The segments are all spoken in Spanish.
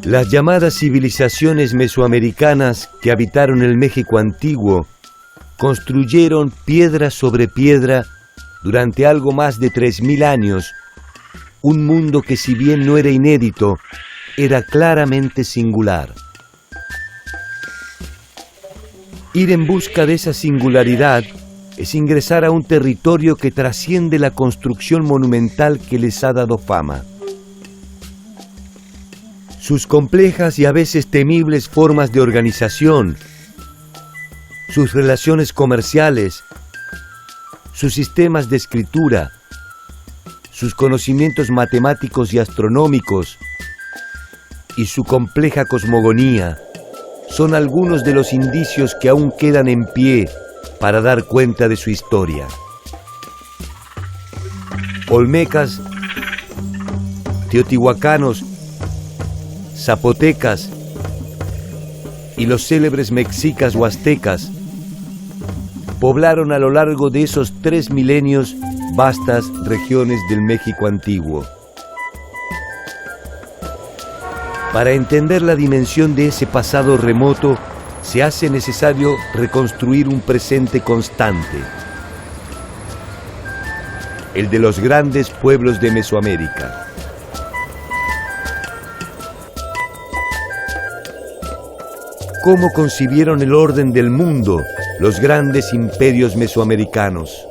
Las llamadas civilizaciones mesoamericanas que habitaron el México antiguo construyeron piedra sobre piedra durante algo más de 3000 años, un mundo que, si bien no era inédito, era claramente singular. Ir en busca de esa singularidad es ingresar a un territorio que trasciende la construcción monumental que les ha dado fama. Sus complejas y a veces temibles formas de organización, sus relaciones comerciales, sus sistemas de escritura, sus conocimientos matemáticos y astronómicos y su compleja cosmogonía son algunos de los indicios que aún quedan en pie para dar cuenta de su historia. Olmecas, teotihuacanos, zapotecas y los célebres mexicas o aztecas poblaron a lo largo de esos 3 milenios vastas regiones del México antiguo. Para entender la dimensión de ese pasado remoto, se hace necesario reconstruir un presente constante, el de los grandes pueblos de Mesoamérica. ¿Cómo concibieron el orden del mundo los grandes imperios mesoamericanos?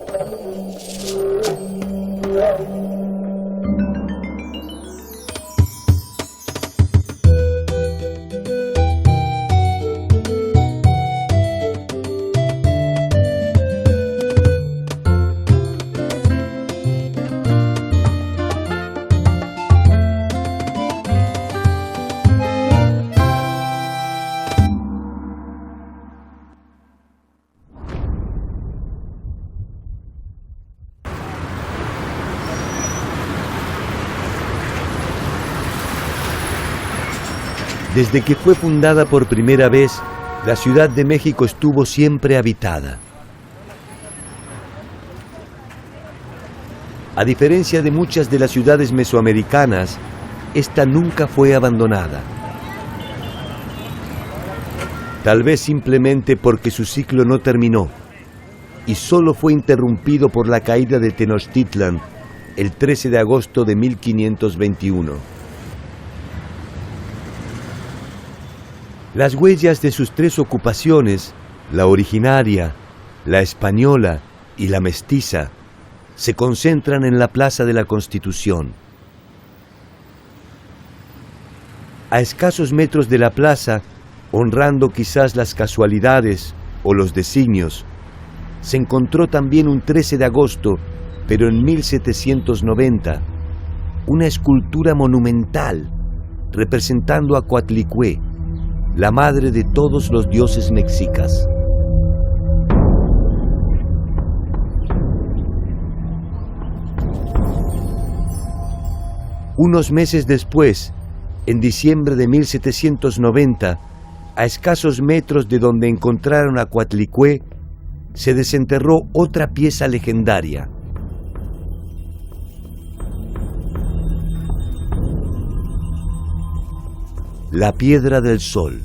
Desde que fue fundada por primera vez, la Ciudad de México estuvo siempre habitada. A diferencia de muchas de las ciudades mesoamericanas, esta nunca fue abandonada. Tal vez simplemente porque su ciclo no terminó y solo fue interrumpido por la caída de Tenochtitlan el 13 de agosto de 1521. Las huellas de sus 3 ocupaciones, la originaria, la española y la mestiza, se concentran en la Plaza de la Constitución. A escasos metros de la plaza, honrando quizás las casualidades o los designios, se encontró también un 13 de agosto, pero en 1790, una escultura monumental representando a Coatlicue, la madre de todos los dioses mexicas. Unos meses después, en diciembre de 1790, a escasos metros de donde encontraron a Coatlicue, se desenterró otra pieza legendaria. La Piedra del Sol.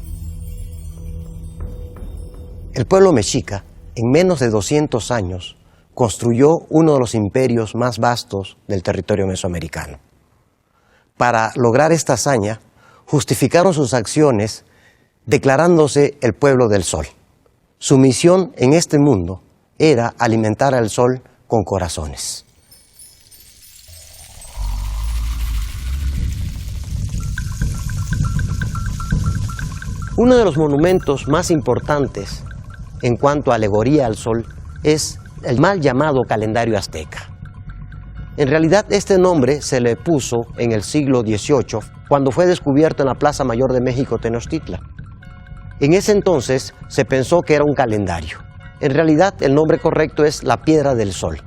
El pueblo mexica, en menos de 200 años, construyó uno de los imperios más vastos del territorio mesoamericano. Para lograr esta hazaña, justificaron sus acciones declarándose el pueblo del Sol. Su misión en este mundo era alimentar al Sol con corazones. Uno de los monumentos más importantes en cuanto a alegoría al Sol es el mal llamado calendario azteca. En realidad este nombre se le puso en el siglo XVIII cuando fue descubierto en la Plaza Mayor de México, Tenochtitlan. En ese entonces se pensó que era un calendario. En realidad el nombre correcto es la Piedra del Sol.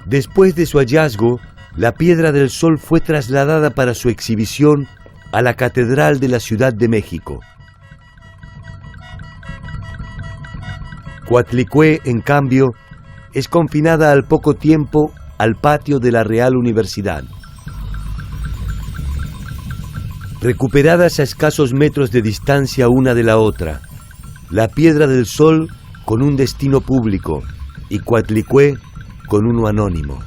Después de su hallazgo, la Piedra del Sol fue trasladada para su exhibición a la Catedral de la Ciudad de México. Coatlicue, en cambio, es confinada al poco tiempo al patio de la Real Universidad. recuperadas a escasos metros de distancia una de la otra, la Piedra del Sol con un destino público y Coatlicue con uno anónimo.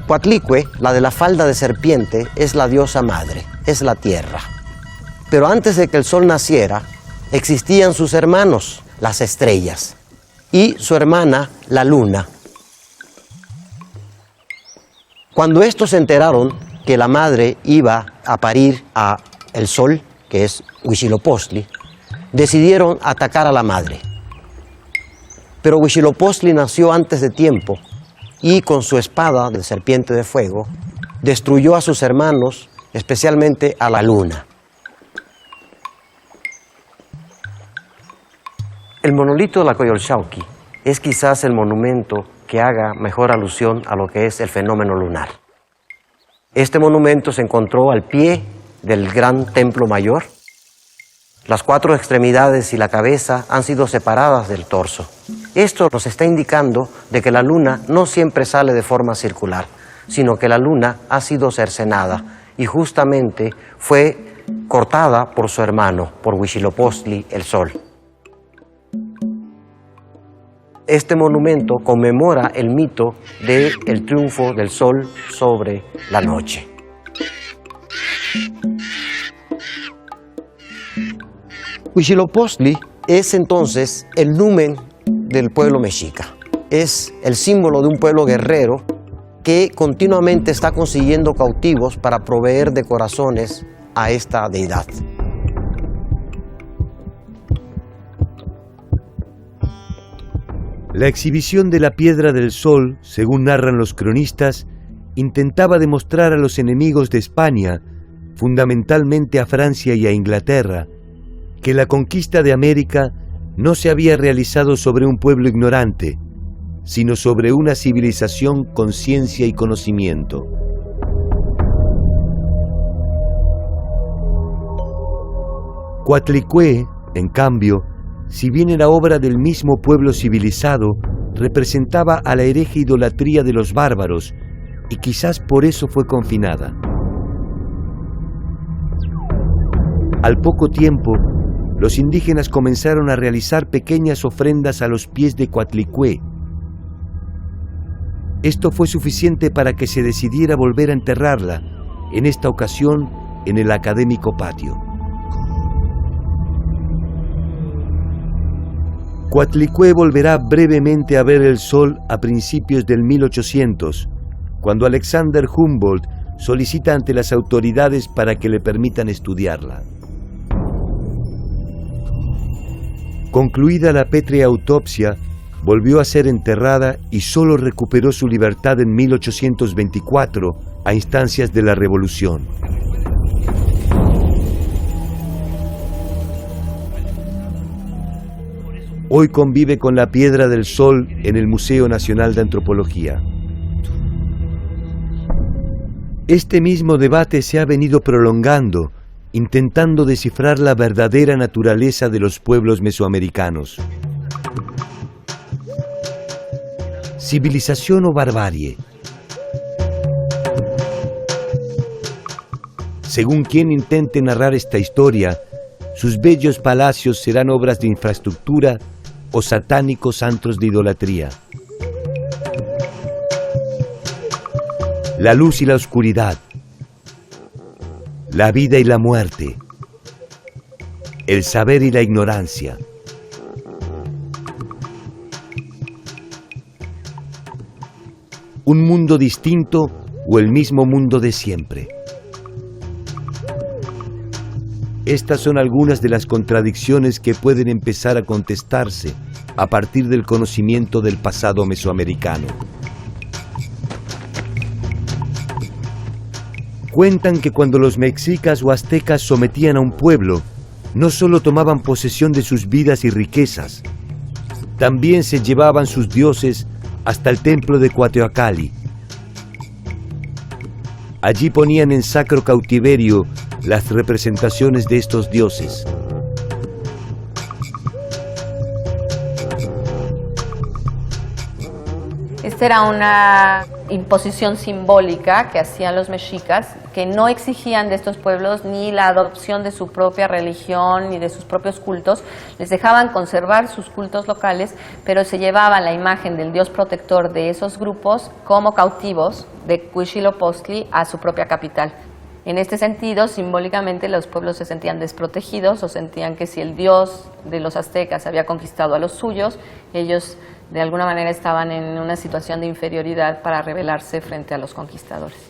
Coatlicue, la de la falda de serpiente, es la diosa madre, es la tierra. Pero antes de que el sol naciera, existían sus hermanos, las estrellas, y su hermana, la luna. Cuando estos se enteraron que la madre iba a parir a el sol, que es Huitzilopochtli, decidieron atacar a la madre. Pero Huitzilopochtli nació antes de tiempo y con su espada de serpiente de fuego destruyó a sus hermanos, especialmente a la luna. El monolito de la Coyolxauhqui es quizás el monumento que haga mejor alusión a lo que es el fenómeno lunar. Este monumento se encontró al pie del gran templo mayor. Las cuatro extremidades y la cabeza han sido separadas del torso. Esto nos está indicando de que la luna no siempre sale de forma circular, sino que la luna ha sido cercenada y justamente fue cortada por su hermano, por Huitzilopochtli, el sol. Este monumento conmemora el mito del triunfo del sol sobre la noche. Huitzilopochtli es entonces el numen del pueblo mexica. Es el símbolo de un pueblo guerrero que continuamente está consiguiendo cautivos para proveer de corazones a esta deidad. La exhibición de la Piedra del Sol, según narran los cronistas, intentaba demostrar a los enemigos de España, fundamentalmente a Francia y a Inglaterra, que la conquista de América no se había realizado sobre un pueblo ignorante, sino sobre una civilización con ciencia y conocimiento. Coatlicue, en cambio, si bien era obra del mismo pueblo civilizado, representaba a la hereje idolatría de los bárbaros y quizás por eso fue confinada. Al poco tiempo, los indígenas comenzaron a realizar pequeñas ofrendas a los pies de Coatlicue. Esto fue suficiente para que se decidiera volver a enterrarla, en esta ocasión en el académico patio. Coatlicue volverá brevemente a ver el sol a principios del 1800, cuando Alexander Humboldt solicita ante las autoridades para que le permitan estudiarla. Concluida la pétrea autopsia, volvió a ser enterrada y solo recuperó su libertad en 1824 a instancias de la Revolución. Hoy convive con la Piedra del Sol en el Museo Nacional de Antropología. Este mismo debate se ha venido prolongando, intentando descifrar la verdadera naturaleza de los pueblos mesoamericanos. ¿Civilización o barbarie? Según quien intente narrar esta historia, sus bellos palacios serán obras de infraestructura o satánicos antros de idolatría. La luz y la oscuridad, la vida y la muerte, el saber y la ignorancia. ¿Un mundo distinto o el mismo mundo de siempre? Estas son algunas de las contradicciones que pueden empezar a contestarse a partir del conocimiento del pasado mesoamericano. Cuentan que cuando los mexicas o aztecas sometían a un pueblo, no solo tomaban posesión de sus vidas y riquezas, también se llevaban sus dioses hasta el templo de Coatlicue. Allí ponían en sacro cautiverio las representaciones de estos dioses. Esta era una imposición simbólica que hacían los mexicas que no exigían de estos pueblos ni la adopción de su propia religión ni de sus propios cultos, les dejaban conservar sus cultos locales, pero se llevaban la imagen del dios protector de esos grupos como cautivos de Huitzilopochtli a su propia capital. En este sentido, simbólicamente, los pueblos se sentían desprotegidos o sentían que si el dios de los aztecas había conquistado a los suyos, ellos de alguna manera estaban en una situación de inferioridad para rebelarse frente a los conquistadores.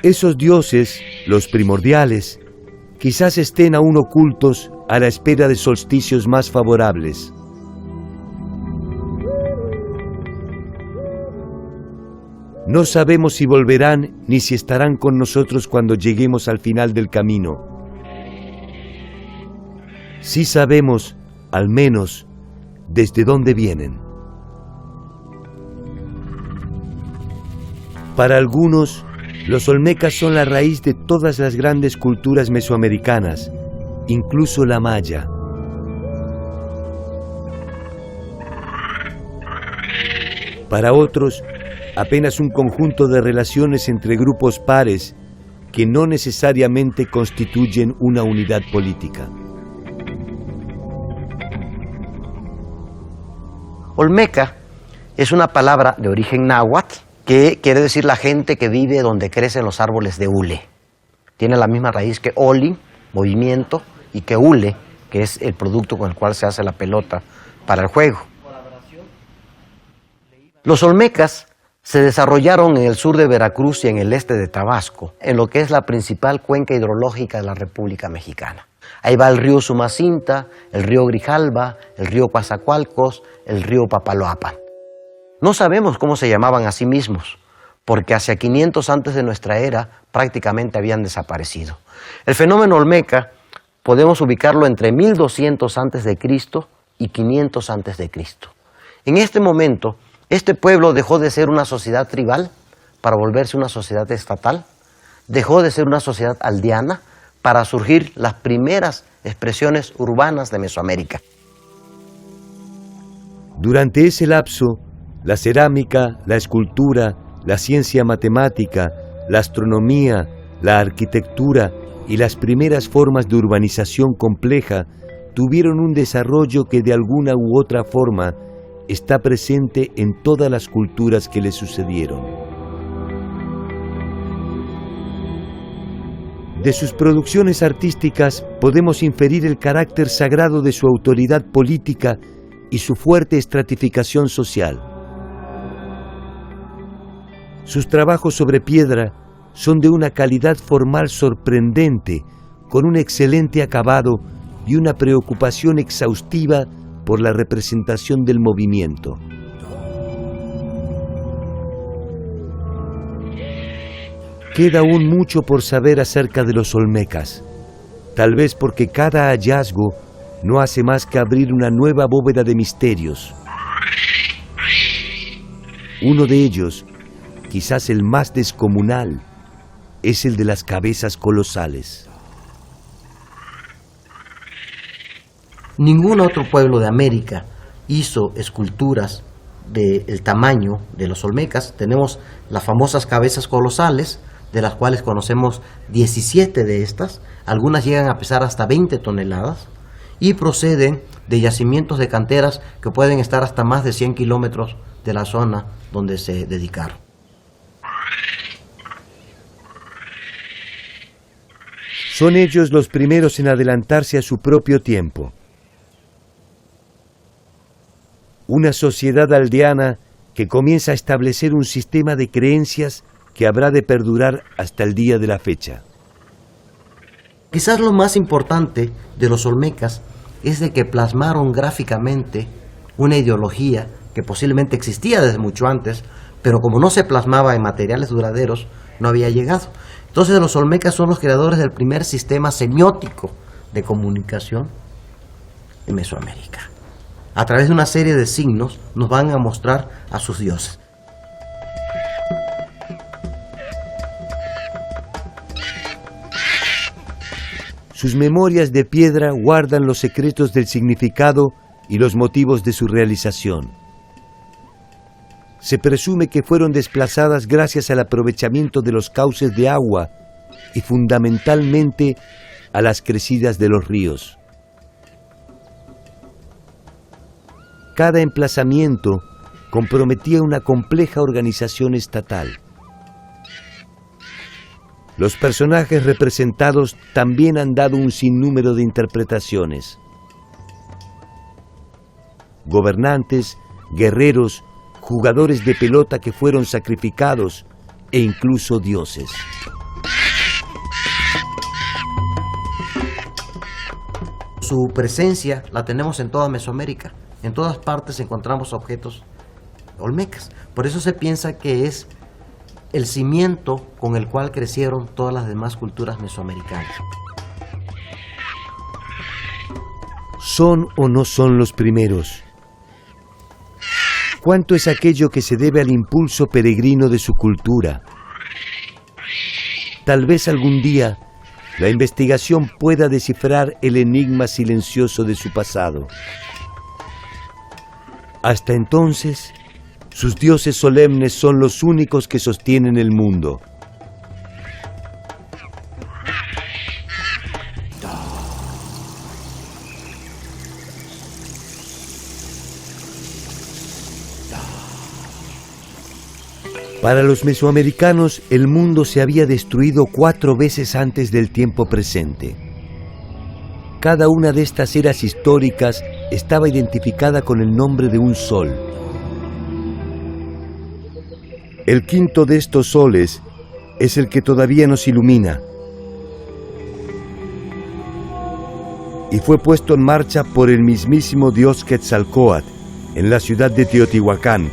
Esos dioses, los primordiales, quizás estén aún ocultos a la espera de solsticios más favorables. No sabemos si volverán ni si estarán con nosotros cuando lleguemos al final del camino. Sí sabemos, al menos, desde dónde vienen. Para algunos, los olmecas son la raíz de todas las grandes culturas mesoamericanas, incluso la maya. Para otros, apenas un conjunto de relaciones entre grupos pares que no necesariamente constituyen una unidad política. Olmeca es una palabra de origen náhuatl que quiere decir la gente que vive donde crecen los árboles de hule. Tiene la misma raíz que oli, movimiento, y que hule, que es el producto con el cual se hace la pelota para el juego. Los olmecas se desarrollaron en el sur de Veracruz y en el este de Tabasco, en lo que es la principal cuenca hidrológica de la República Mexicana. Ahí va el río Sumacinta, el río Grijalba, el río Coatzacoalcos, el río Papaloapan. No sabemos cómo se llamaban a sí mismos, porque hacia 500 antes de nuestra era prácticamente habían desaparecido. El fenómeno olmeca podemos ubicarlo entre 1200 antes de Cristo y 500 antes de Cristo. En este momento, este pueblo dejó de ser una sociedad tribal para volverse una sociedad estatal, dejó de ser una sociedad aldeana para surgir las primeras expresiones urbanas de Mesoamérica. Durante ese lapso, la cerámica, la escultura, la ciencia matemática, la astronomía, la arquitectura y las primeras formas de urbanización compleja tuvieron un desarrollo que de alguna u otra forma está presente en todas las culturas que le sucedieron. De sus producciones artísticas podemos inferir el carácter sagrado de su autoridad política y su fuerte estratificación social. Sus trabajos sobre piedra son de una calidad formal sorprendente, con un excelente acabado y una preocupación exhaustiva por la representación del movimiento. Queda aún mucho por saber acerca de los olmecas, tal vez porque cada hallazgo no hace más que abrir una nueva bóveda de misterios. Uno de ellos, quizás el más descomunal, es el de las cabezas colosales. Ningún otro pueblo de América hizo esculturas del tamaño de los olmecas. Tenemos las famosas cabezas colosales, de las cuales conocemos 17 de estas. Algunas llegan a pesar hasta 20 toneladas y proceden de yacimientos de canteras que pueden estar hasta más de 100 kilómetros de la zona donde se dedicaron. Son ellos los primeros en adelantarse a su propio tiempo. Una sociedad aldeana que comienza a establecer un sistema de creencias que habrá de perdurar hasta el día de la fecha. Quizás lo más importante de los olmecas es de que plasmaron gráficamente una ideología que posiblemente existía desde mucho antes, pero como no se plasmaba en materiales duraderos, no había llegado. Entonces los olmecas son los creadores del primer sistema semiótico de comunicación en Mesoamérica. A través de una serie de signos nos van a mostrar a sus dioses. Sus memorias de piedra guardan los secretos del significado y los motivos de su realización. Se presume que fueron desplazadas gracias al aprovechamiento de los cauces de agua y fundamentalmente a las crecidas de los ríos. Cada emplazamiento comprometía una compleja organización estatal. Los personajes representados también han dado un sinnúmero de interpretaciones. Gobernantes, guerreros, jugadores de pelota que fueron sacrificados e incluso dioses. Su presencia la tenemos en toda Mesoamérica. En todas partes encontramos objetos olmecas. Por eso se piensa que es el cimiento con el cual crecieron todas las demás culturas mesoamericanas. ¿Son o no son los primeros? ¿Cuánto es aquello que se debe al impulso peregrino de su cultura? Tal vez algún día la investigación pueda descifrar el enigma silencioso de su pasado. Hasta entonces, sus dioses solemnes son los únicos que sostienen el mundo. Para los mesoamericanos, el mundo se había destruido 4 veces antes del tiempo presente. Cada una de estas eras históricas estaba identificada con el nombre de un sol. El quinto de estos soles es el que todavía nos ilumina y fue puesto en marcha por el mismísimo dios Quetzalcóatl en la ciudad de Teotihuacán,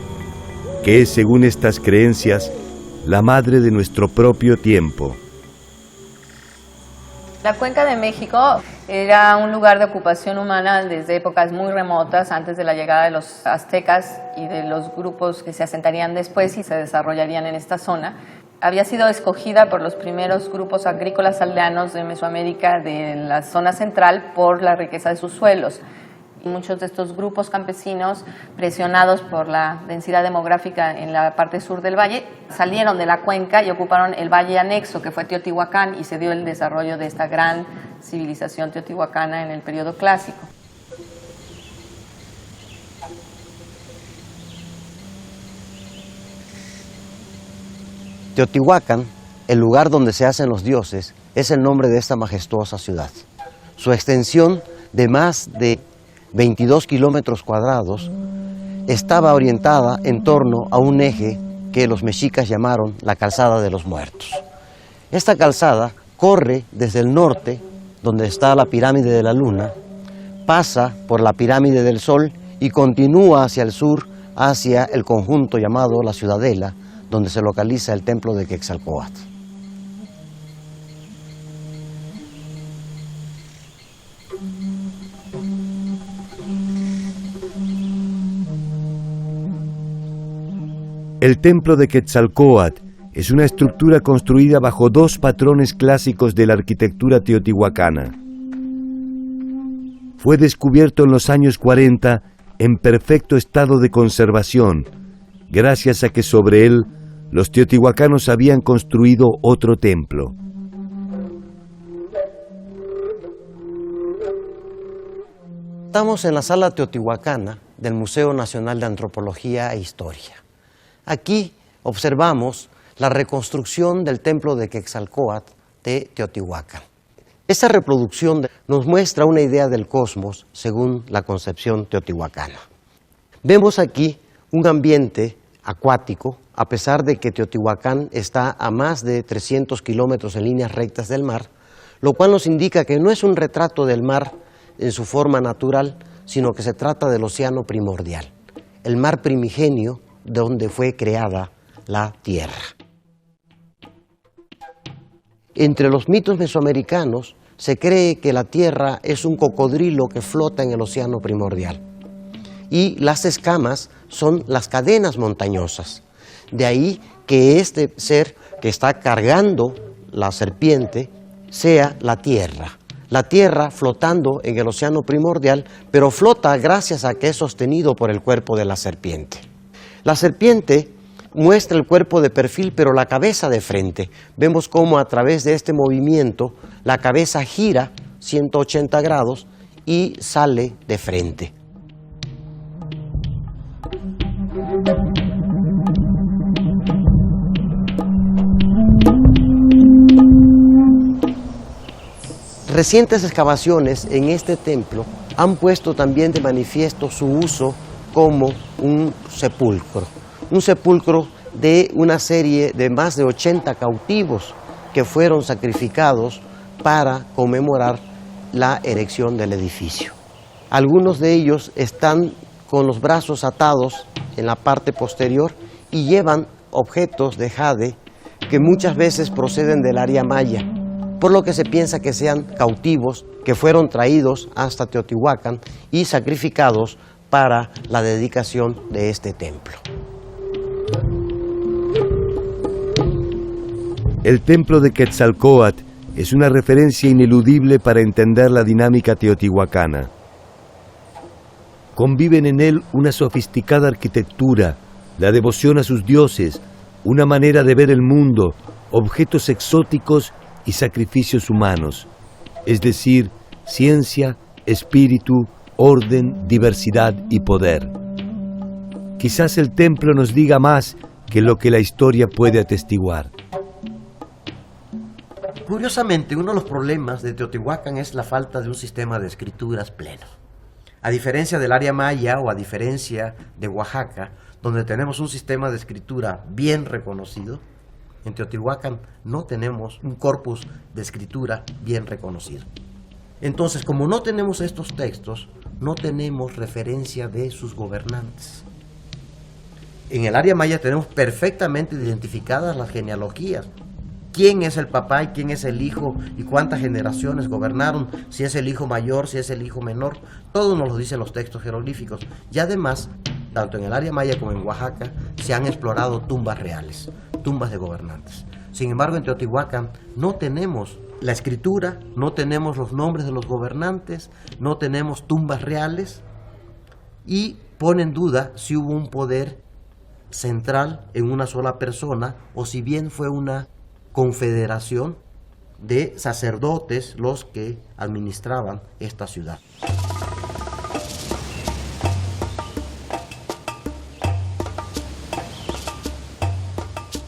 que es, según estas creencias, la madre de nuestro propio tiempo. La Cuenca de México era un lugar de ocupación humana desde épocas muy remotas, antes de la llegada de los aztecas y de los grupos que se asentarían después y se desarrollarían en esta zona. Había sido escogida por los primeros grupos agrícolas aldeanos de Mesoamérica de la zona central por la riqueza de sus suelos. Y muchos de estos grupos campesinos, presionados por la densidad demográfica en la parte sur del valle, salieron de la cuenca y ocuparon el valle anexo, que fue Teotihuacán, y se dio el desarrollo de esta gran civilización teotihuacana en el periodo clásico. Teotihuacán, el lugar donde se hacen los dioses, es el nombre de esta majestuosa ciudad. Su extensión de más de 22 kilómetros cuadrados estaba orientada en torno a un eje que los mexicas llamaron la Calzada de los Muertos. Esta calzada corre desde el norte, donde está la pirámide de la Luna, pasa por la pirámide del Sol y continúa hacia el sur, hacia el conjunto llamado la Ciudadela, donde se localiza el templo de Quetzalcóatl. El templo de Quetzalcóatl es una estructura construida bajo 2 patrones clásicos de la arquitectura teotihuacana. Fue descubierto en los años 40 en perfecto estado de conservación, gracias a que sobre él los teotihuacanos habían construido otro templo. Estamos en la sala teotihuacana del Museo Nacional de Antropología e Historia. Aquí observamos la reconstrucción del templo de Quetzalcóatl de Teotihuacán. Esta reproducción nos muestra una idea del cosmos según la concepción teotihuacana. Vemos aquí un ambiente acuático, a pesar de que Teotihuacán está a más de 300 kilómetros en líneas rectas del mar, lo cual nos indica que no es un retrato del mar en su forma natural, sino que se trata del océano primordial, el mar primigenio donde fue creada la tierra. Entre los mitos mesoamericanos se cree que la tierra es un cocodrilo que flota en el océano primordial y las escamas son las cadenas montañosas. De ahí que este ser que está cargando la serpiente sea la tierra. la Tierra flotando en el océano primordial, pero flota gracias a que es sostenido por el cuerpo de la serpiente. La serpiente muestra el cuerpo de perfil, pero la cabeza de frente. Vemos cómo a través de este movimiento la cabeza gira 180 grados y sale de frente. Recientes excavaciones en este templo han puesto también de manifiesto su uso como un sepulcro de una serie de más de 80 cautivos que fueron sacrificados para conmemorar la erección del edificio. Algunos de ellos están con los brazos atados en la parte posterior y llevan objetos de jade que muchas veces proceden del área maya, por lo que se piensa que sean cautivos que fueron traídos hasta Teotihuacán y sacrificados para la dedicación de este templo. El templo de Quetzalcóatl es una referencia ineludible para entender la dinámica teotihuacana. Conviven en él una sofisticada arquitectura, la devoción a sus dioses, una manera de ver el mundo, objetos exóticos y sacrificios humanos, es decir, ciencia, espíritu, orden, diversidad y poder. Quizás el templo nos diga más que lo que la historia puede atestiguar. Curiosamente, uno de los problemas de Teotihuacán es la falta de un sistema de escrituras pleno. A diferencia del área maya o a diferencia de Oaxaca, donde tenemos un sistema de escritura bien reconocido, en Teotihuacán no tenemos un corpus de escritura bien reconocido. Entonces, como no tenemos estos textos, no tenemos referencia de sus gobernantes. En el área maya tenemos perfectamente identificadas las genealogías. ¿Quién es el papá y quién es el hijo y cuántas generaciones gobernaron? Si es el hijo mayor, si es el hijo menor. Todo nos lo dicen los textos jeroglíficos. Y además, tanto en el área maya como en Oaxaca, se han explorado tumbas reales, tumbas de gobernantes. Sin embargo, en Teotihuacán no tenemos la escritura, no tenemos los nombres de los gobernantes, no tenemos tumbas reales y pone en duda si hubo un poder central en una sola persona o si bien fue una confederación de sacerdotes los que administraban esta ciudad.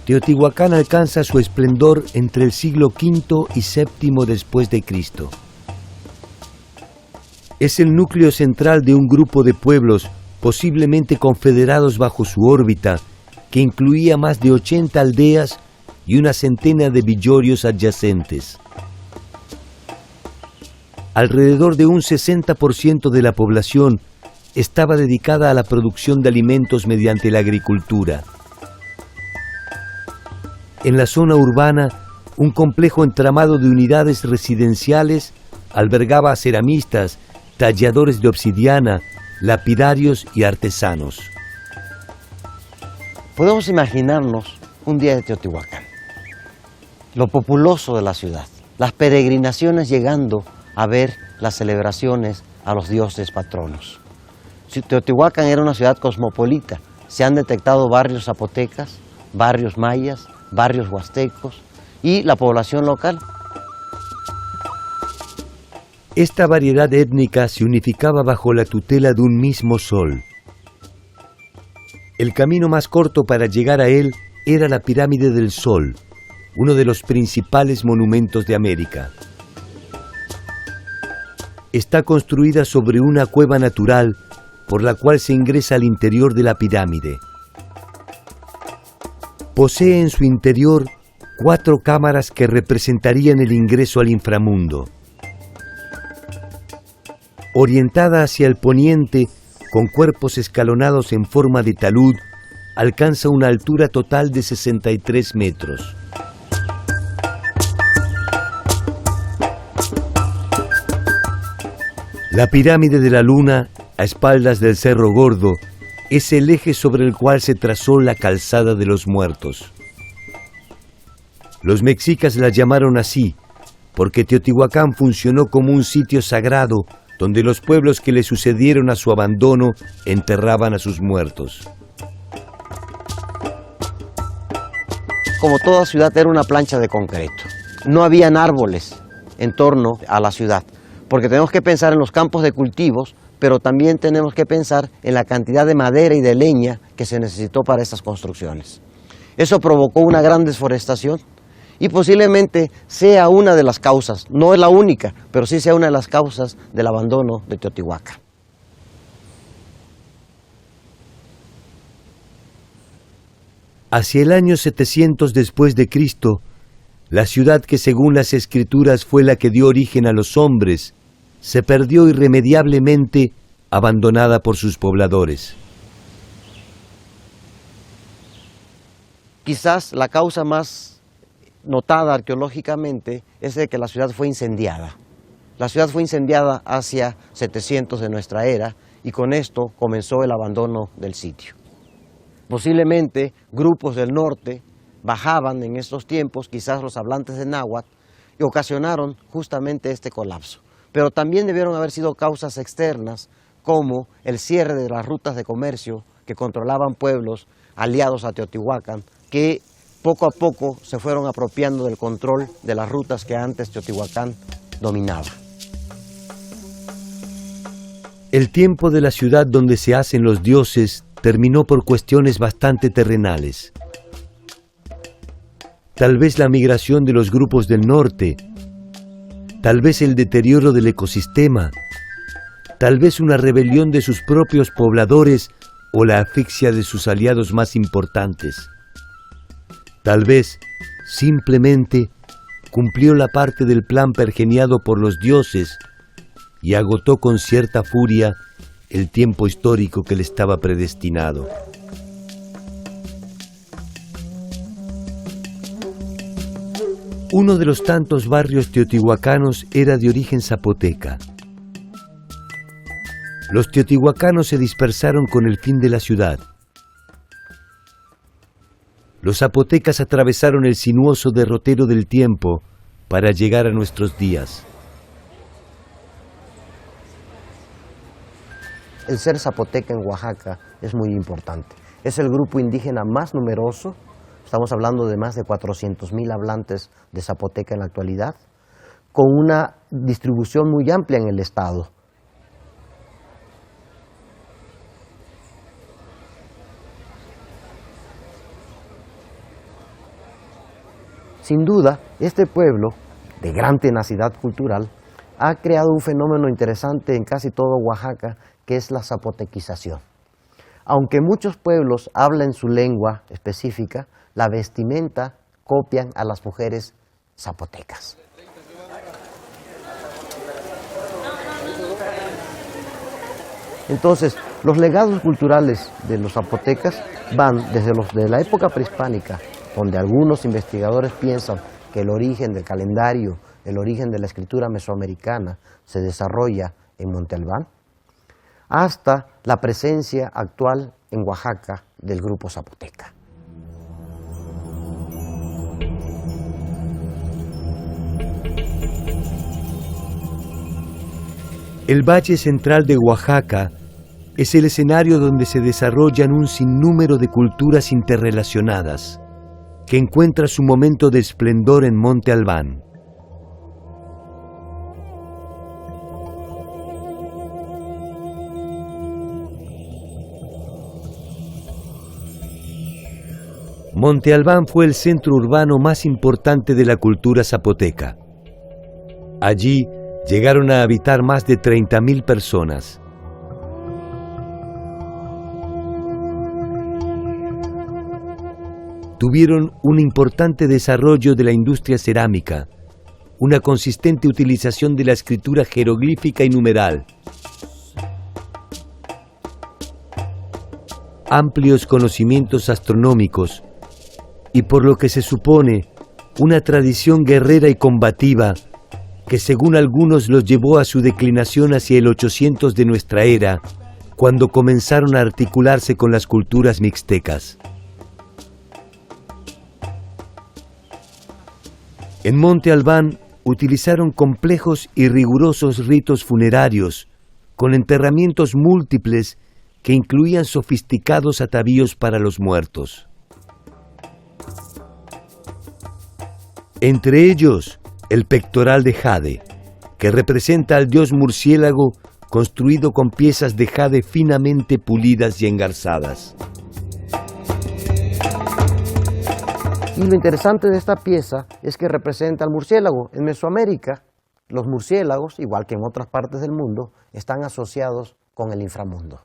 Teotihuacán alcanza su esplendor entre el siglo V y VII después de Cristo. Es el núcleo central de un grupo de pueblos posiblemente confederados bajo su órbita, que incluía más de 80 aldeas y una centena de villorios adyacentes. Alrededor de un 60% de la población estaba dedicada a la producción de alimentos mediante la agricultura. En la zona urbana, un complejo entramado de unidades residenciales albergaba a ceramistas, talladores de obsidiana, lapidarios y artesanos. Podemos imaginarnos un día de Teotihuacán, lo populoso de la ciudad, las peregrinaciones llegando a ver las celebraciones a los dioses patronos. Teotihuacán era una ciudad cosmopolita, se han detectado barrios zapotecas, barrios mayas, barrios huastecos y la población local. Esta variedad étnica se unificaba bajo la tutela de un mismo sol. El camino más corto para llegar a él era la Pirámide del Sol, uno de los principales monumentos de América. Está construida sobre una cueva natural por la cual se ingresa al interior de la pirámide. Posee en su interior 4 cámaras que representarían el ingreso al inframundo. Orientada hacia el poniente, con cuerpos escalonados en forma de talud, alcanza una altura total de 63 metros. La pirámide de la Luna, a espaldas del Cerro Gordo, es el eje sobre el cual se trazó la calzada de los muertos. Los mexicas la llamaron así, porque Teotihuacán funcionó como un sitio sagrado donde los pueblos que le sucedieron a su abandono enterraban a sus muertos. Como toda ciudad era una plancha de concreto. No habían árboles en torno a la ciudad, porque tenemos que pensar en los campos de cultivos, pero también tenemos que pensar en la cantidad de madera y de leña que se necesitó para estas construcciones. Eso provocó una gran desforestación y posiblemente sea una de las causas, no es la única, pero sí sea una de las causas del abandono de Teotihuacán. Hacia el año 700 después de Cristo, la ciudad que según las escrituras fue la que dio origen a los hombres, se perdió irremediablemente, abandonada por sus pobladores. Quizás la causa más notada arqueológicamente es de que la ciudad fue incendiada. La ciudad fue incendiada hacia 700 de nuestra era y con esto comenzó el abandono del sitio. Posiblemente grupos del norte bajaban en estos tiempos, quizás los hablantes de náhuatl, y ocasionaron justamente este colapso. Pero también debieron haber sido causas externas, como el cierre de las rutas de comercio que controlaban pueblos aliados a Teotihuacán, que poco a poco se fueron apropiando del control de las rutas que antes Teotihuacán dominaba. El tiempo de la ciudad donde se hacen los dioses terminó por cuestiones bastante terrenales. Tal vez la migración de los grupos del norte, tal vez el deterioro del ecosistema, tal vez una rebelión de sus propios pobladores o la asfixia de sus aliados más importantes. Tal vez, simplemente, cumplió la parte del plan pergeniado por los dioses y agotó con cierta furia el tiempo histórico que le estaba predestinado. Uno de los tantos barrios teotihuacanos era de origen zapoteca. Los teotihuacanos se dispersaron con el fin de la ciudad. Los zapotecas atravesaron el sinuoso derrotero del tiempo para llegar a nuestros días. El ser zapoteca en Oaxaca es muy importante. Es el grupo indígena más numeroso. Estamos hablando de más de 400,000 hablantes de zapoteca en la actualidad, con una distribución muy amplia en el estado. Sin duda, este pueblo, de gran tenacidad cultural, ha creado un fenómeno interesante en casi todo Oaxaca, que es la zapotequización. Aunque muchos pueblos hablan su lengua específica, la vestimenta copian a las mujeres zapotecas. Entonces, los legados culturales de los zapotecas van desde los de la época prehispánica, donde algunos investigadores piensan que el origen del calendario, el origen de la escritura mesoamericana se desarrolla en Monte Albán, hasta la presencia actual en Oaxaca del grupo zapoteca. El Valle Central de Oaxaca es el escenario donde se desarrollan un sinnúmero de culturas interrelacionadas, que encuentra su momento de esplendor en Monte Albán. Monte Albán fue el centro urbano más importante de la cultura zapoteca. Allí llegaron a habitar más de 30,000 personas. Tuvieron un importante desarrollo de la industria cerámica, una consistente utilización de la escritura jeroglífica y numeral, amplios conocimientos astronómicos y, por lo que se supone, una tradición guerrera y combativa que según algunos los llevó a su declinación hacia el 800 de nuestra era, cuando comenzaron a articularse con las culturas mixtecas. En Monte Albán utilizaron complejos y rigurosos ritos funerarios, con enterramientos múltiples que incluían sofisticados atavíos para los muertos. Entre ellos, el pectoral de jade, que representa al dios murciélago construido con piezas de jade finamente pulidas y engarzadas. Y lo interesante de esta pieza es que representa al murciélago. En Mesoamérica, los murciélagos, igual que en otras partes del mundo, están asociados con el inframundo.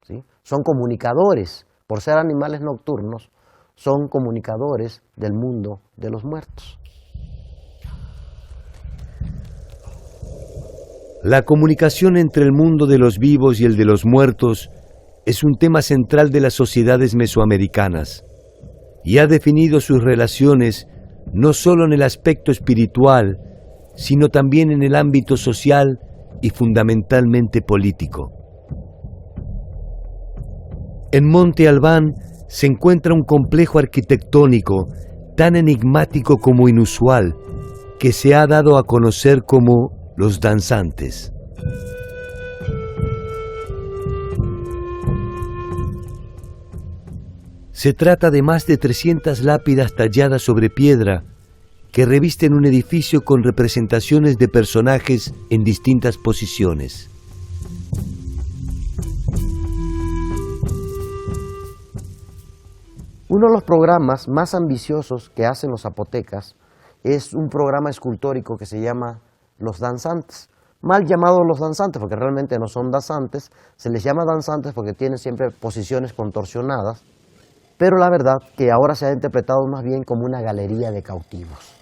¿Sí? Son comunicadores, por ser animales nocturnos, son comunicadores del mundo de los muertos. La comunicación entre el mundo de los vivos y el de los muertos es un tema central de las sociedades mesoamericanas y ha definido sus relaciones no solo en el aspecto espiritual, sino también en el ámbito social y fundamentalmente político. En Monte Albán se encuentra un complejo arquitectónico tan enigmático como inusual, que se ha dado a conocer como Los Danzantes. Se trata de más de 300 lápidas talladas sobre piedra que revisten un edificio con representaciones de personajes en distintas posiciones. Uno de los programas más ambiciosos que hacen los zapotecas es un programa escultórico que se llama Los Danzantes. Mal llamados Los Danzantes porque realmente no son danzantes, se les llama danzantes porque tienen siempre posiciones contorsionadas, pero la verdad que ahora se ha interpretado más bien como una galería de cautivos.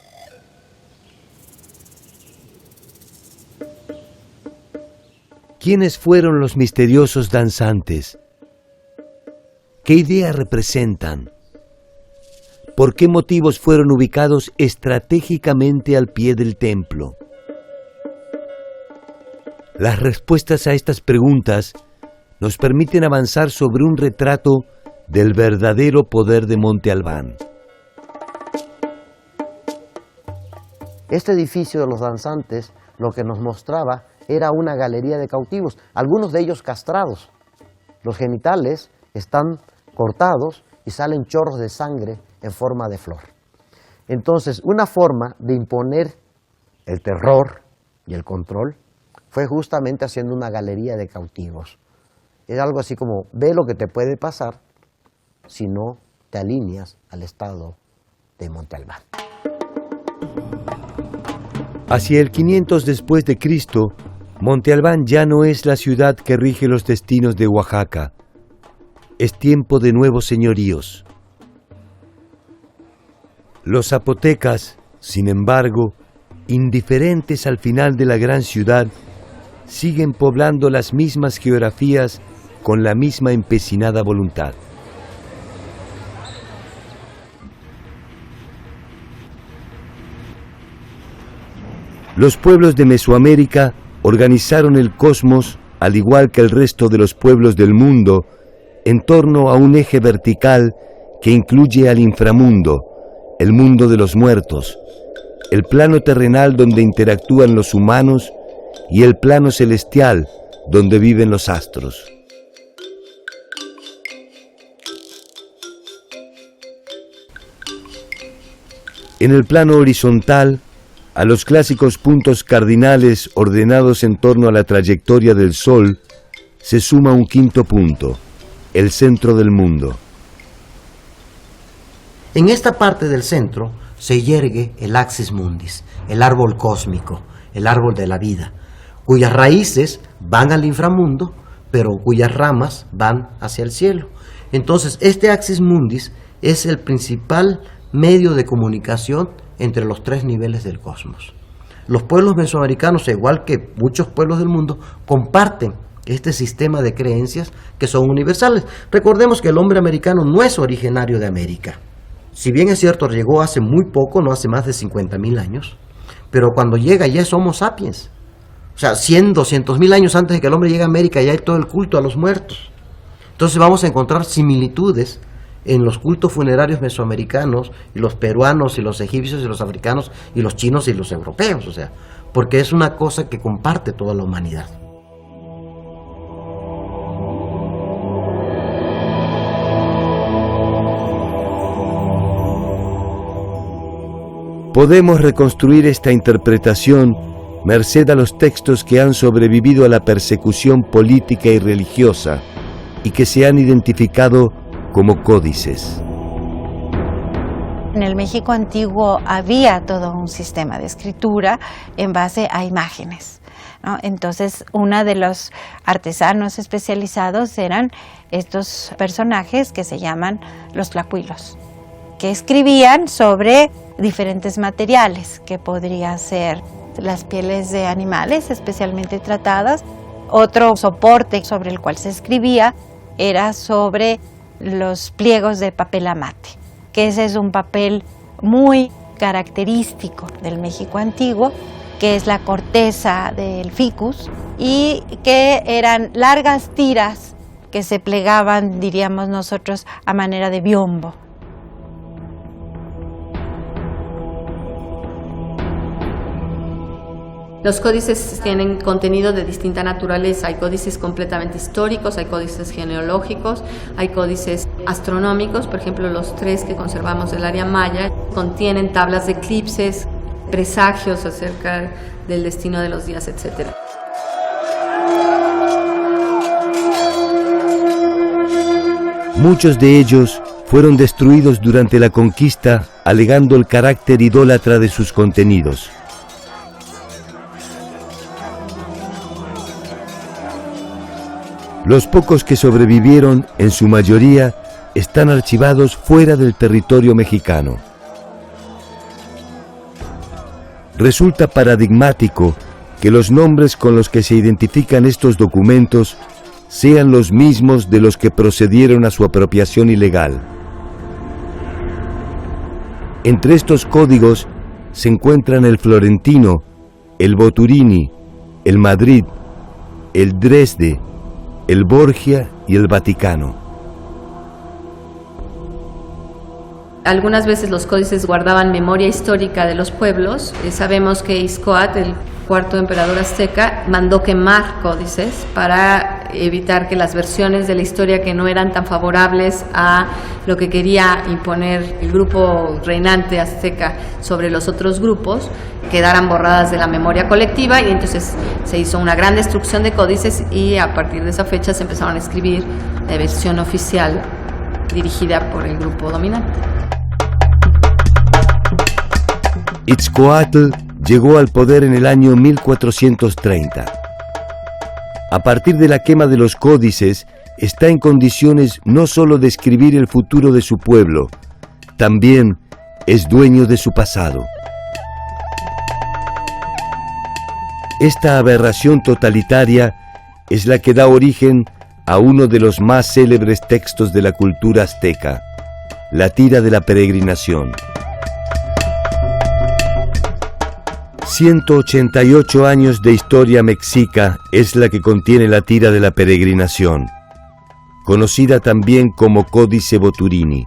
¿Quiénes fueron los misteriosos danzantes? ¿Qué idea representan? ¿Por qué motivos fueron ubicados estratégicamente al pie del templo? Las respuestas a estas preguntas nos permiten avanzar sobre un retrato del verdadero poder de Monte Albán. Este edificio de los danzantes lo que nos mostraba era una galería de cautivos, algunos de ellos castrados. Los genitales están cortados y salen chorros de sangre en forma de flor. Entonces, una forma de imponer el terror y el control fue justamente haciendo una galería de cautivos. Es algo así como, ve lo que te puede pasar si no te alineas al estado de Monte Albán. Hacia el 500 después de Cristo, Monte Albán ya no es la ciudad que rige los destinos de Oaxaca. Es tiempo de nuevos señoríos. Los zapotecas, sin embargo, indiferentes al final de la gran ciudad, siguen poblando las mismas geografías con la misma empecinada voluntad. Los pueblos de Mesoamérica organizaron el cosmos, al igual que el resto de los pueblos del mundo, en torno a un eje vertical que incluye al inframundo, el mundo de los muertos, el plano terrenal donde interactúan los humanos y el plano celestial donde viven los astros. En el plano horizontal, a los clásicos puntos cardinales ordenados en torno a la trayectoria del Sol, se suma un quinto punto, el centro del mundo. En esta parte del centro se yergue el Axis Mundis, el árbol cósmico, el árbol de la vida, cuyas raíces van al inframundo, pero cuyas ramas van hacia el cielo. Entonces, este Axis Mundis es el principal medio de comunicación entre los tres niveles del cosmos. Los pueblos mesoamericanos, igual que muchos pueblos del mundo, comparten este sistema de creencias que son universales. Recordemos que el hombre americano no es originario de América. Si bien es cierto, llegó hace muy poco, no hace más de 50,000 años, pero cuando llega ya es Homo sapiens. O sea, 100, 200,000 años antes de que el hombre llegue a América ya hay todo el culto a los muertos. Entonces vamos a encontrar similitudes en los cultos funerarios mesoamericanos, y los peruanos y los egipcios y los africanos y los chinos y los europeos, o sea, porque es una cosa que comparte toda la humanidad. Podemos reconstruir esta interpretación merced a los textos que han sobrevivido a la persecución política y religiosa y que se han identificado como códices. En el México antiguo había todo un sistema de escritura en base a imágenes, ¿no? Entonces, uno de los artesanos especializados eran estos personajes que se llaman los tlacuilos, que escribían sobre diferentes materiales, que podrían ser las pieles de animales especialmente tratadas. Otro soporte sobre el cual se escribía era sobre los pliegos de papel amate, que ese es un papel muy característico del México antiguo, que es la corteza del ficus, y que eran largas tiras que se plegaban, diríamos nosotros, a manera de biombo. Los códices tienen contenido de distinta naturaleza. Hay códices completamente históricos, hay códices genealógicos, hay códices astronómicos. Por ejemplo, los 3 que conservamos del área maya contienen tablas de eclipses, presagios acerca del destino de los días, etc. Muchos de ellos fueron destruidos durante la conquista, alegando el carácter idólatra de sus contenidos. Los pocos que sobrevivieron, en su mayoría, están archivados fuera del territorio mexicano. Resulta paradigmático que los nombres con los que se identifican estos documentos sean los mismos de los que procedieron a su apropiación ilegal. Entre estos códigos se encuentran el Florentino, el Boturini, el Madrid, el Dresde, el Borgia y el Vaticano. Algunas veces los códices guardaban memoria histórica de los pueblos. Sabemos que Ixcoatl, el cuarto emperador azteca, mandó quemar códices para evitar que las versiones de la historia que no eran tan favorables a lo que quería imponer el grupo reinante azteca sobre los otros grupos quedaran borradas de la memoria colectiva, y entonces se hizo una gran destrucción de códices, y a partir de esa fecha se empezaron a escribir la versión oficial dirigida por el grupo dominante. Ixcoatl llegó al poder en el año 1430. A partir de la quema de los códices, está en condiciones no solo de escribir el futuro de su pueblo, también es dueño de su pasado. Esta aberración totalitaria es la que da origen a uno de los más célebres textos de la cultura azteca, la Tira de la Peregrinación. 188 años de historia mexica es la que contiene la Tira de la Peregrinación, conocida también como Códice Boturini.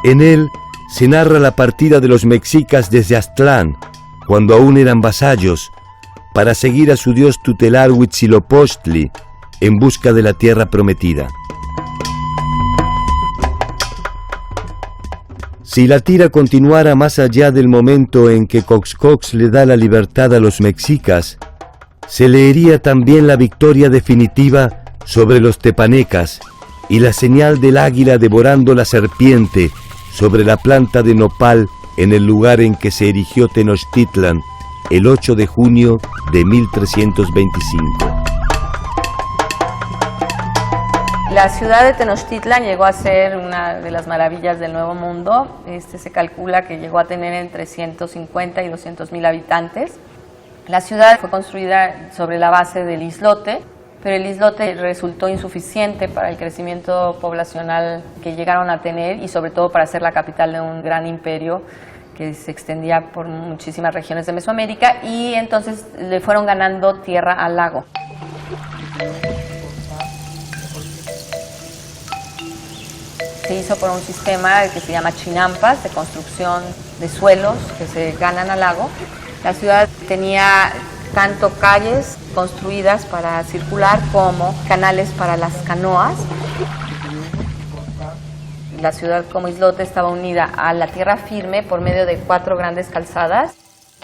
En él se narra la partida de los mexicas desde Aztlán, cuando aún eran vasallos, para seguir a su dios tutelar Huitzilopochtli en busca de la tierra prometida. Si la tira continuara más allá del momento en que Coxcox le da la libertad a los mexicas, se leería también la victoria definitiva sobre los tepanecas y la señal del águila devorando la serpiente sobre la planta de nopal en el lugar en que se erigió Tenochtitlan el 8 de junio de 1325. La ciudad de Tenochtitlan llegó a ser una de las maravillas del Nuevo Mundo. Se calcula que llegó a tener entre 150 y 200,000 habitantes. La ciudad fue construida sobre la base del islote, pero el islote resultó insuficiente para el crecimiento poblacional que llegaron a tener, y sobre todo para ser la capital de un gran imperio que se extendía por muchísimas regiones de Mesoamérica, y entonces le fueron ganando tierra al lago. se hizo por un sistema que se llama chinampas, de construcción de suelos que se ganan al lago. La ciudad tenía tanto calles construidas para circular como canales para las canoas. La ciudad como islote estaba unida a la tierra firme por medio de 4 grandes calzadas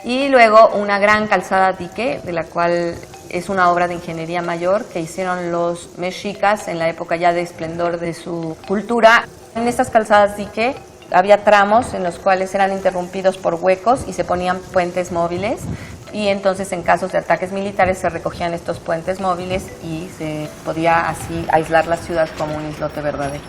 y luego una gran calzada dique, de la cual es una obra de ingeniería mayor que hicieron los mexicas en la época ya de esplendor de su cultura. En estas calzadas dique había tramos en los cuales eran interrumpidos por huecos y se ponían puentes móviles, y entonces en casos de ataques militares se recogían estos puentes móviles y se podía así aislar la ciudad como un islote verdadero.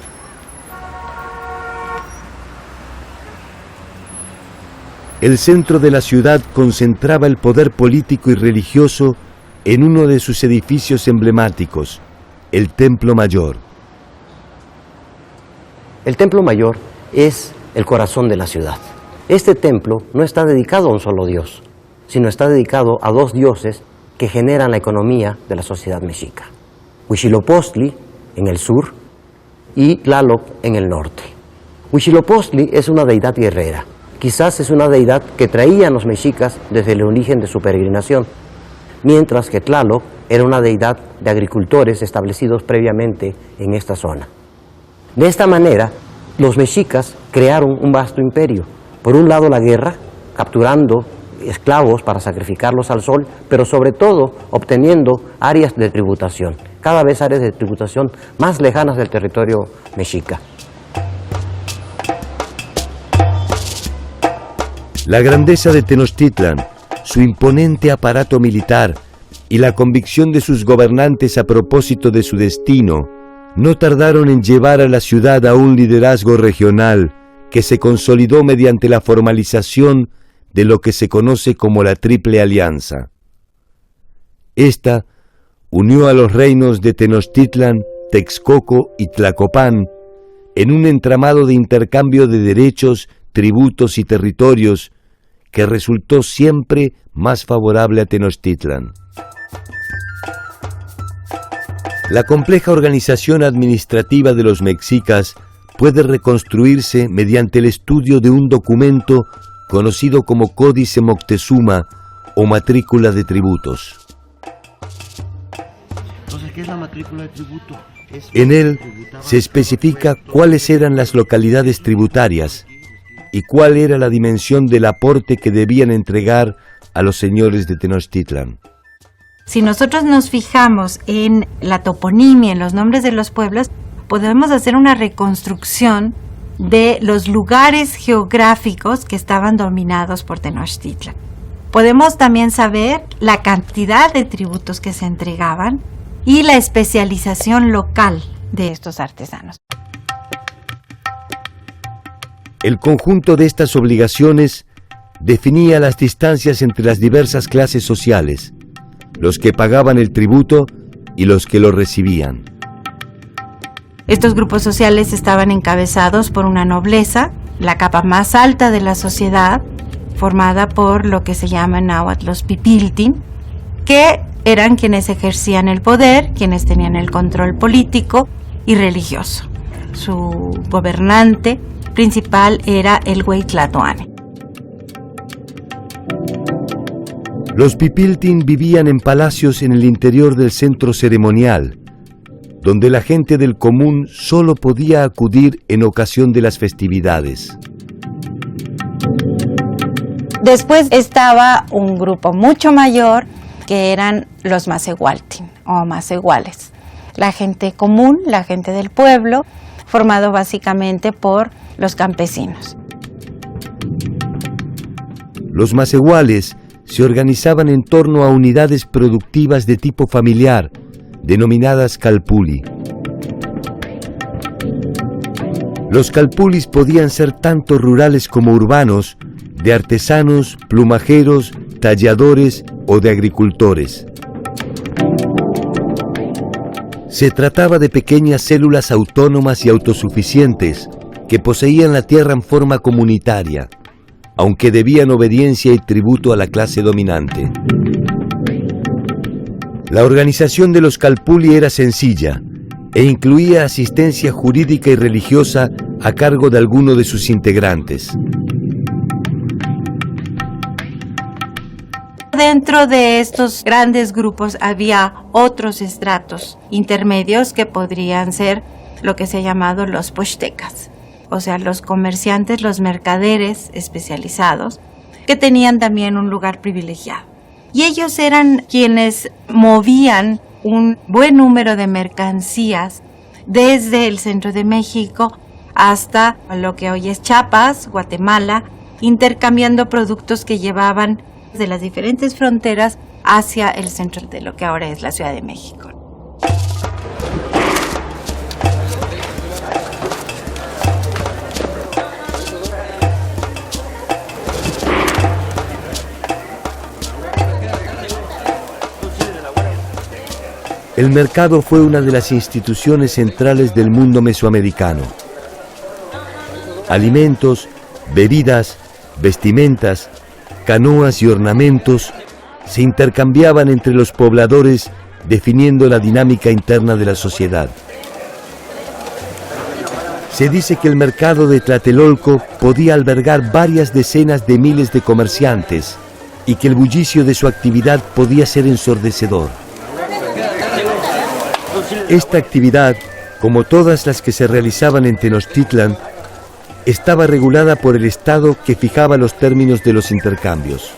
El centro de la ciudad concentraba el poder político y religioso en uno de sus edificios emblemáticos, el Templo Mayor. El Templo Mayor es el corazón de la ciudad. Este templo no está dedicado a un solo dios, sino está dedicado a 2 dioses que generan la economía de la sociedad mexica. Huitzilopochtli en el sur y Tlaloc en el norte. Huitzilopochtli es una deidad guerrera. Quizás es una deidad que traían los mexicas desde el origen de su peregrinación, mientras que Tlaloc era una deidad de agricultores establecidos previamente en esta zona. De esta manera, los mexicas crearon un vasto imperio. Por un lado la guerra, capturando esclavos para sacrificarlos al sol, pero sobre todo obteniendo áreas de tributación, cada vez áreas de tributación más lejanas del territorio mexica. La grandeza de Tenochtitlan, su imponente aparato militar y la convicción de sus gobernantes a propósito de su destino no tardaron en llevar a la ciudad a un liderazgo regional que se consolidó mediante la formalización de lo que se conoce como la Triple Alianza. Esta unió a los reinos de Tenochtitlan, Texcoco y Tlacopan en un entramado de intercambio de derechos, tributos y territorios que resultó siempre más favorable a Tenochtitlan. La compleja organización administrativa de los mexicas puede reconstruirse mediante el estudio de un documento conocido como Códice Moctezuma o Matrícula de Tributos. Entonces, ¿qué es la matrícula de tributo? En él se especifica cuáles eran las localidades tributarias y cuál era la dimensión del aporte que debían entregar a los señores de Tenochtitlan. Si nosotros nos fijamos en la toponimia, en los nombres de los pueblos, podemos hacer una reconstrucción de los lugares geográficos que estaban dominados por Tenochtitlan. Podemos también saber la cantidad de tributos que se entregaban y la especialización local de estos artesanos. El conjunto de estas obligaciones definía las distancias entre las diversas clases sociales, los que pagaban el tributo y los que lo recibían. Estos grupos sociales estaban encabezados por una nobleza, la capa más alta de la sociedad, formada por lo que se llama en náhuatl los pipiltin, que eran quienes ejercían el poder, quienes tenían el control político y religioso. Su gobernante principal era el Hueytlatoani. Los pipiltin vivían en palacios en el interior del centro ceremonial, donde la gente del común solo podía acudir en ocasión de las festividades. Después estaba un grupo mucho mayor, que eran los Macehualtin o Macehuales, la gente común, la gente del pueblo, formado básicamente por los campesinos. Los macehuales se organizaban en torno a unidades productivas de tipo familiar, denominadas calpuli. Los calpulis podían ser tanto rurales como urbanos, de artesanos, plumajeros, talladores o de agricultores. Se trataba de pequeñas células autónomas y autosuficientes que poseían la tierra en forma comunitaria, aunque debían obediencia y tributo a la clase dominante. La organización de los calpuli era sencilla. e incluía asistencia jurídica y religiosa a cargo de alguno de sus integrantes. Dentro de estos grandes grupos había otros estratos intermedios que podrían ser lo que se ha llamado los pochtecas, o sea, los comerciantes, los mercaderes especializados, que tenían también un lugar privilegiado. Y ellos eran quienes movían un buen número de mercancías desde el centro de México hasta lo que hoy es Chiapas, Guatemala, intercambiando productos que llevaban de las diferentes fronteras hacia el centro de lo que ahora es la Ciudad de México. El mercado fue una de las instituciones centrales del mundo mesoamericano. Alimentos, bebidas, vestimentas, canoas y ornamentos se intercambiaban entre los pobladores, definiendo la dinámica interna de la sociedad. Se dice que el mercado de Tlatelolco podía albergar varias decenas de miles de comerciantes y que el bullicio de su actividad podía ser ensordecedor. Esta actividad, como todas las que se realizaban en Tenochtitlan, estaba regulada por el Estado, que fijaba los términos de los intercambios.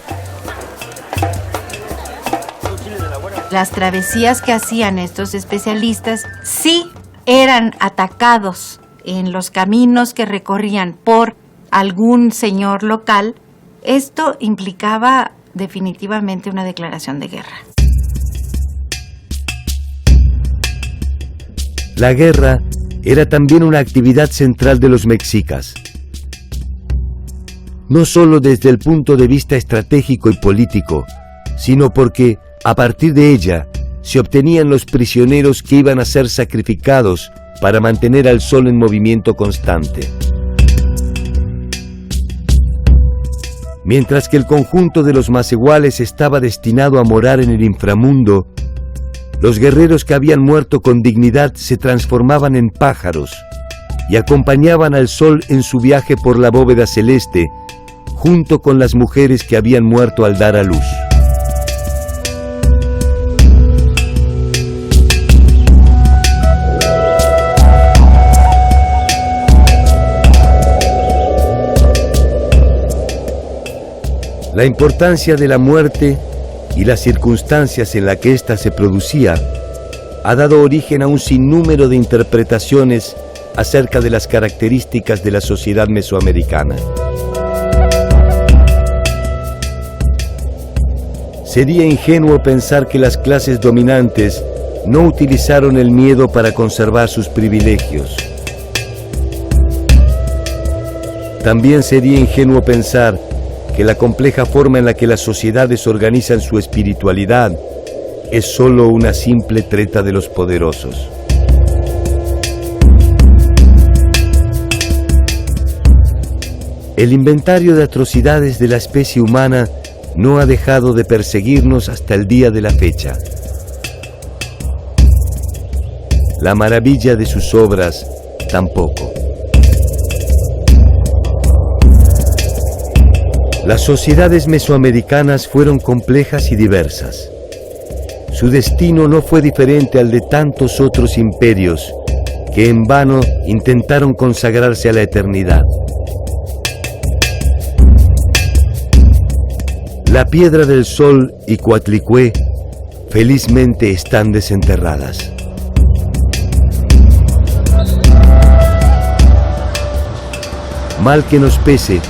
Las travesías que hacían estos especialistas sí eran atacados en los caminos que recorrían por algún señor local. Esto implicaba definitivamente una declaración de guerra. La guerra era también una actividad central de los mexicas. No solo desde el punto de vista estratégico y político, sino porque, a partir de ella, se obtenían los prisioneros que iban a ser sacrificados para mantener al sol en movimiento constante. Mientras que el conjunto de los macehuales estaba destinado a morar en el inframundo, los guerreros que habían muerto con dignidad se transformaban en pájaros y acompañaban al sol en su viaje por la bóveda celeste, junto con las mujeres que habían muerto al dar a luz. La importancia de la muerte y las circunstancias en las que ésta se producía ha dado origen a un sinnúmero de interpretaciones acerca de las características de la sociedad mesoamericana. Sería ingenuo pensar que las clases dominantes no utilizaron el miedo para conservar sus privilegios. También sería ingenuo pensar que la compleja forma en la que las sociedades organizan su espiritualidad es solo una simple treta de los poderosos. El inventario de atrocidades de la especie humana no ha dejado de perseguirnos hasta el día de la fecha. La maravilla de sus obras tampoco. Las sociedades mesoamericanas fueron complejas y diversas. Su destino no fue diferente al de tantos otros imperios que en vano intentaron consagrarse a la eternidad. La Piedra del Sol y Coatlicue felizmente están desenterradas. Mal que nos pese,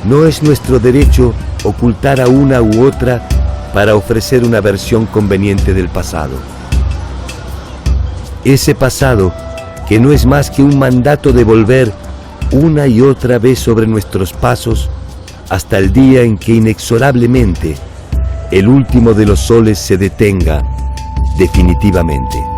no es nuestro derecho ocultar a una u otra para ofrecer una versión conveniente del pasado. Ese pasado, que no es más que un mandato de volver una y otra vez sobre nuestros pasos hasta el día en que inexorablemente el último de los soles se detenga definitivamente.